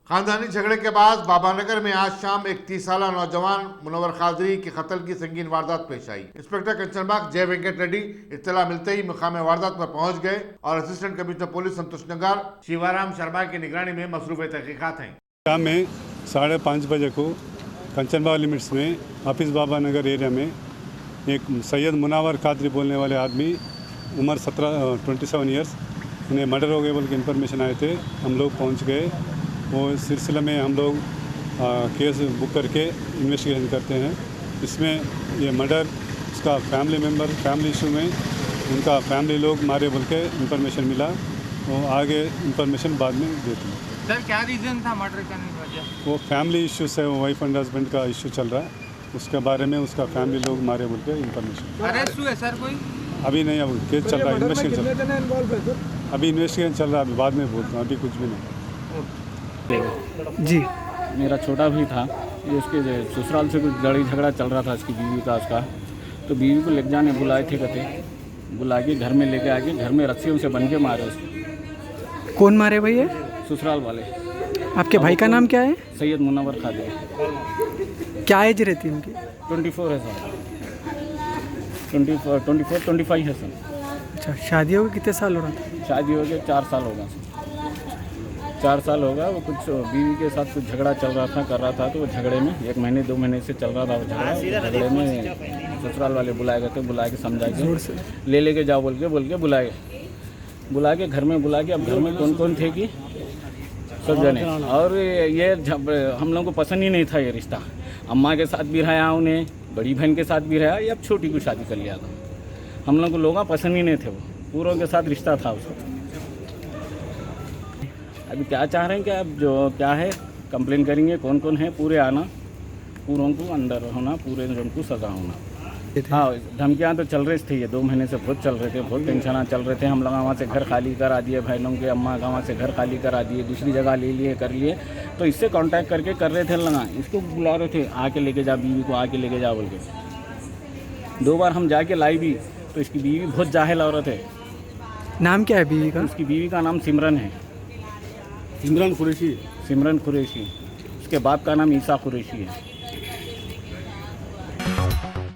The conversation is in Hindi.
खानदानी झगड़े के बाद बाबानगर में आज शाम एक 30 साल नौजवान मुनव्वर कादरी के कत्ल की संगीन वारदात पेश आई। इंस्पेक्टर कंचनबाग जय वेंकट रेड्डी इत्तला मिलते ही मुकाम वारदात पर पहुंच गए और असिस्टेंट कमिश्नर पुलिस संतोष नंगार शिवाराम शर्मा की निगरानी में मसरूफ तहकीकात हैं। शाम में 5:30 बजे को कंचनबाग लिमिट्स में हाफिज़ बाबा नगर एरिया में एक सैयद मुनव्वर कादरी बोलने वाले आदमी उम्र 27 ईयर्स उन्हें मर्डर हो गए बोल के इन्फॉर्मेशन आए थे। हम लोग पहुंच गए। वो सिलसिले में हम लोग केस बुक करके इन्वेस्टिगेशन करते हैं। इसमें ये मर्डर उसका फैमिली इशू में उनका फैमिली लोग मारे बोल के इन्फॉर्मेशन मिला। वो आगे इन्फॉर्मेशन बाद में देते हैं। सर क्या रीज़न था मर्डर करने की वजह? वो फैमिली इशू से वाइफ एंड हस्बैंड का इशू चल रहा है, उसके बारे में उसका फैमिली लोग मारे बोल के इन्फॉर्मेशन। अरेस्ट हुए सर कोई? अभी नहीं, अब केस चल रहा है, इन्वेस्टिगेशन चल रहा है। अभी इन्वेस्टिगेशन चल रहा है, अभी बाद में बोलता हूँ, अभी कुछ भी नहीं। जी, मेरा छोटा भी था, ये उसके ससुराल से कुछ लड़ाई झगड़ा चल रहा था इसकी बीवी का उसका, तो बीवी को ले जाने बुलाए थे कहते, बुला के घर में लेके आके घर में रस्सियों से बन के मारे उसको। कौन मारे भैया? ससुराल वाले। आपके भाई का नाम क्या है? सैयद मुनव्वर कादरी। क्या एज रहती है उनकी? 24 है सर, 25 है सर। अच्छा, शादी हो गई कितने साल हो रहा था? शादी हो गया 4 साल होगा सर, 4 साल होगा। वो कुछ बीवी के साथ कुछ झगड़ा चल रहा था, कर रहा था, तो वो झगड़े में 1 महीने 2 महीने से चल रहा था वो झगड़े में ससुराल वाले बुलाए गए थे, बुला के समझा के लेके जाओ बोल के बुला के घर में बुला के, अब घर में कौन कौन थे कि सब जने, और ये हम लोगों को पसंद ही नहीं था ये रिश्ता। अम्मा के साथ भी रहा उन्हें, बड़ी बहन के साथ भी रहा, या अब छोटी को शादी कर लिया था। हम लोग को लोग पसंद ही नहीं थे, वो पूरों के साथ रिश्ता था उसका। अभी क्या चाह रहे हैं कि अब जो क्या है कंप्लेन करेंगे, कौन कौन है पूरे आना, पूरों को अंदर होना, पूरे उनको सज़ा होना। हाँ, धमकियाँ तो चल रही थी, ये 2 महीने से बहुत चल रहे थे, बहुत टेंशन चल रहे थे। हम लोग वहाँ से घर खाली करा दिए, भाई लोगों के अम्मा का वहाँ से घर खाली करा दिए, दूसरी जगह ले लिए कर लिए, तो इससे कांटेक्ट करके कर रहे थे लगा, इसको बुला रहे थे आके लेके जा, बीवी को आके लेके जा बोल के। 2 बार हम जाके लाई भी, तो इसकी बीवी बहुत जाहिल औरत है। नाम क्या है बीवी का? उसकी बीवी का नाम सिमरन है, सिमरन कुरैशी। उसके बाप का नाम ईसा कुरैशी है।